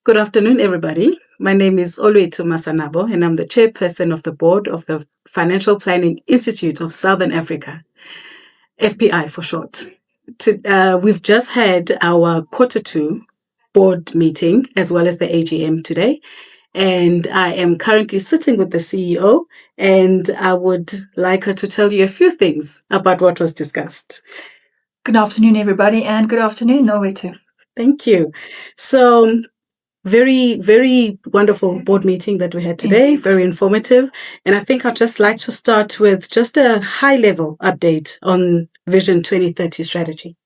Good afternoon, everybody. My name is Olwethu Masanabo, and I'm the chairperson of the board of the Financial Planning Institute of Southern Africa, FPI for short. We've just had our Q2 board meeting as well as the AGM today, and I am currently sitting with the CEO, and I would like her to tell you a few things about what was discussed. Good afternoon, everybody, and good afternoon, Olwethu. Thank you. So, very, very wonderful board meeting that we had today. Indeed. Very informative. And I think I'd just like to start with just a high-level update on Vision 2030 strategy.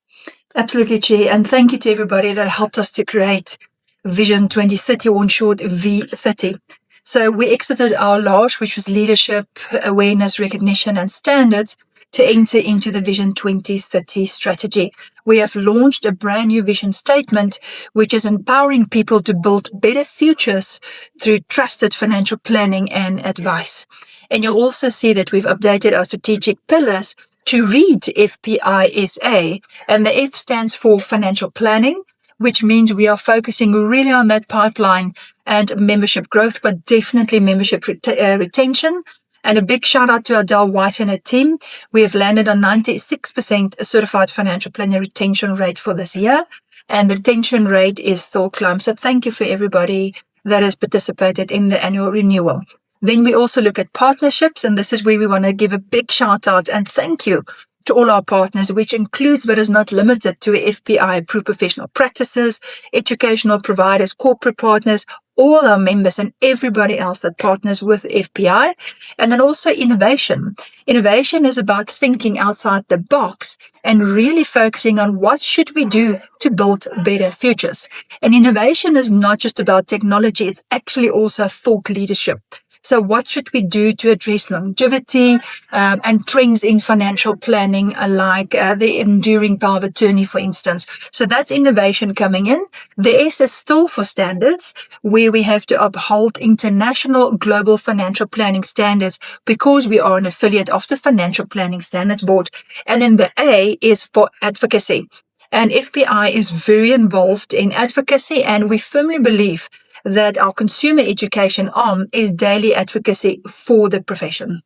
Absolutely, Chair. And thank you to everybody that helped us to create Vision 2030, or in short, V30. So we exited our LARSH, which was Leadership, Awareness, Recognition and Standards, to enter into the Vision 2030 strategy. We have launched a brand new vision statement, which is empowering people to build better futures through trusted financial planning and advice. And you'll also see that we've updated our strategic pillars to read FPI SA, and the F stands for financial planning, which means we are focusing really on that pipeline and membership growth, but definitely membership retention. And a big shout out to Adele White and her team. We have landed on 96% certified financial planner retention rate for this year, and the retention rate is still climbing. So thank you for everybody that has participated in the annual renewal. Then we also look at partnerships, and this is where we want to give a big shout out and thank you to all our partners, which includes but is not limited to FPI approved professional practices, educational providers, corporate partners, all our members and everybody else that partners with FPI. And then also innovation. Innovation is about thinking outside the box and really focusing on what should we do to build better futures. And innovation is not just about technology, it's actually also thought leadership. So what should we do to address longevity and trends in financial planning, like the enduring power of attorney, for instance? So that's innovation coming in. The S is still for standards, where we have to uphold international global financial planning standards because we are an affiliate of the Financial Planning Standards Board. And then the A is for advocacy. And FPI is very involved in advocacy, and we firmly believe that our consumer education arm is daily advocacy for the profession.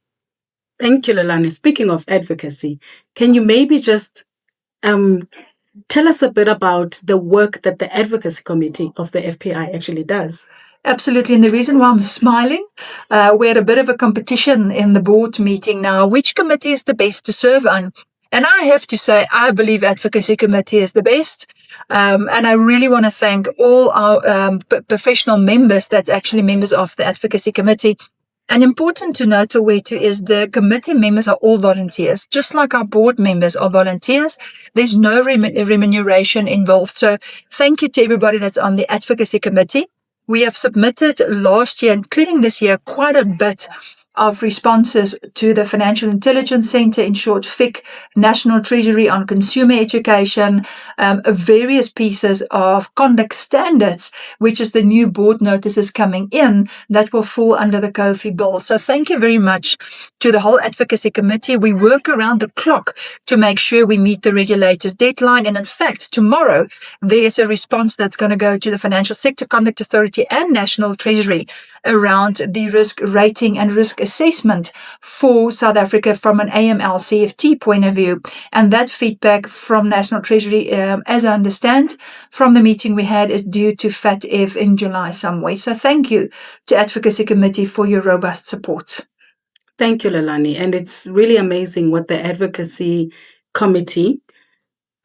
Thank you, Lelane. Speaking of advocacy, can you maybe just tell us a bit about the work that the advocacy committee of the FPI actually does? Absolutely. And the reason why I'm smiling, we had a bit of a competition in the board meeting now, which committee is the best to serve on. And I have to say, I believe Advocacy Committee is the best. And I really want to thank all our professional members that's actually members of the Advocacy Committee. And important to note, Olwethu, is the committee members are all volunteers. Just like our board members are volunteers, there's no remuneration involved. So thank you to everybody that's on the Advocacy Committee. We have submitted last year, including this year, quite a bit of responses to the Financial Intelligence Centre, in short FIC, National Treasury on consumer education, various pieces of conduct standards, which is the new board notices coming in that will fall under the COFI bill. So thank you very much to the whole Advocacy Committee. We work around the clock to make sure we meet the regulator's deadline. And in fact, tomorrow, there's a response that's going to go to the Financial Sector Conduct Authority and National Treasury around the risk rating and risk assessment for South Africa from an AML CFT point of view. And that feedback from National Treasury, as I understand from the meeting we had, is due to FATF in July some way. So thank you to Advocacy Committee for your robust support. Thank you, Lelane. And it's really amazing what the Advocacy Committee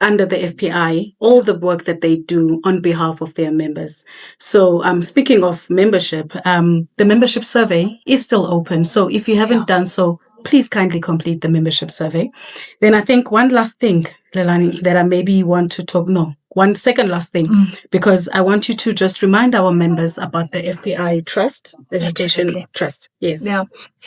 under the FPI, all the work that they do on behalf of their members. So speaking of membership, the membership survey is still open. So if you haven't done so, please kindly complete the membership survey. Then I think one last thing, Lelane, that I maybe want to talk, one second last thing, because I want you to just remind our members about the FPI Trust, Education Trust. Yes. Yeah.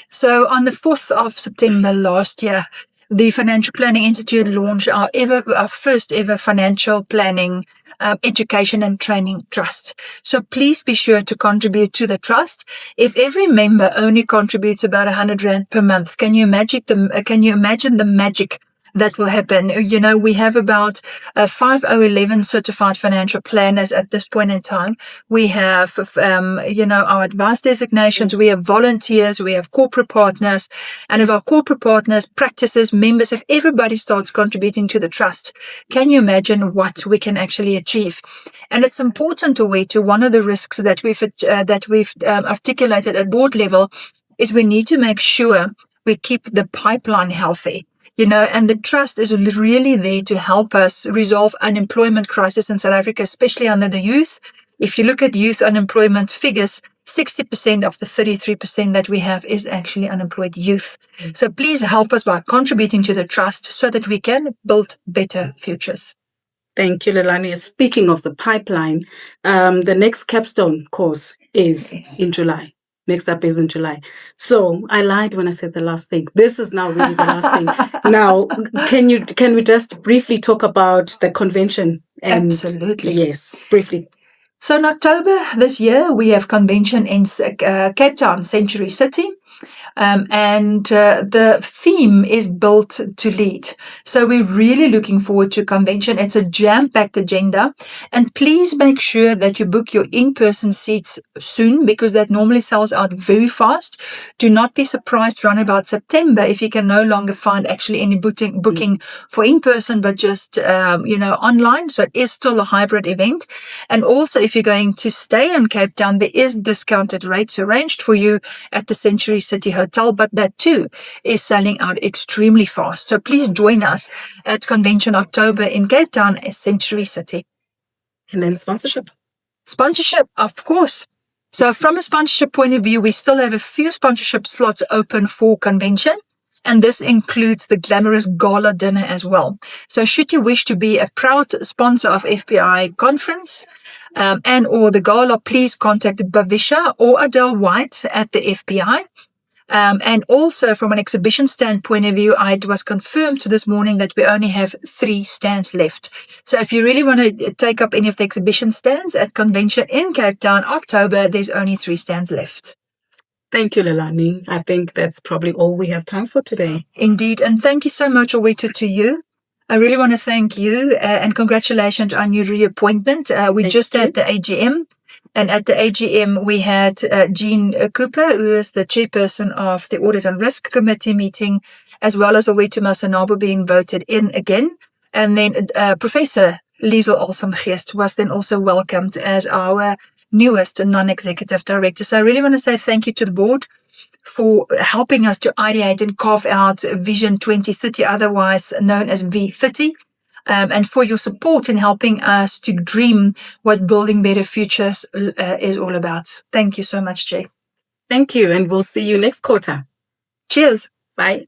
So on the 4th of September last year, the Financial Planning Institute launched our first ever financial planning education and training trust. So please be sure to contribute to the trust. If every member only contributes about 100 Rand per month, can you imagine the magic that will happen. We have about 5011 certified financial planners at this point in time. We have, our advice designations, we have volunteers, we have corporate partners. And if our corporate partners, practices, members, if everybody starts contributing to the trust, can you imagine what we can actually achieve? And it's important to one of the risks that we've articulated at board level is we need to make sure we keep the pipeline healthy. And the trust is really there to help us resolve unemployment crisis in South Africa, especially under the youth. If you look at youth unemployment figures, 60% of the 33% that we have is actually unemployed youth. So please help us by contributing to the trust so that we can build better futures. Thank you, Lelane. Speaking of the pipeline, the next capstone course is in July. Next up is in July. So I lied when I said the last thing. This is now really the last thing. Now, can we just briefly talk about the convention? Absolutely. Yes, briefly. So in October this year, we have convention in Cape Town, Century City. And the theme is built to lead. So we're really looking forward to convention. It's a jam-packed agenda. And please make sure that you book your in-person seats soon, because that normally sells out very fast. Do not be surprised around about September if you can no longer find actually any booking for in-person, but just, online. So it is still a hybrid event. And also, if you're going to stay in Cape Town, there is discounted rates arranged for you at the Century City Hotel, but that too is selling out extremely fast. So please join us at Convention October in Cape Town at Century City. And then sponsorship. Sponsorship, of course. So from a sponsorship point of view, we still have a few sponsorship slots open for convention. And this includes the glamorous gala dinner as well. So should you wish to be a proud sponsor of FPI conference and or the gala, please contact Bavisha or Adele White at the FPI. And also from an exhibition stand point of view, it was confirmed this morning that we only have 3 stands left. So if you really want to take up any of the exhibition stands at convention in Cape Town, October, there's only 3 stands left. Thank you, Lelane. I think that's probably all we have time for today. Indeed. And thank you so much, Olwethu, to you. I really want to thank you and congratulations on your reappointment. We just had the AGM. And at the AGM, we had Jean Cooper, who is the chairperson of the Audit and Risk Committee meeting, as well as Olwethu Masanabo being voted in again. And then Professor Liesel Alsamgeest was then also welcomed as our newest non-executive director. So I really want to say thank you to the board for helping us to ideate and carve out Vision 2030, otherwise known as V30. And for your support in helping us to dream what building better futures is all about. Thank you so much, Jay. Thank you, and we'll see you next quarter. Cheers. Bye.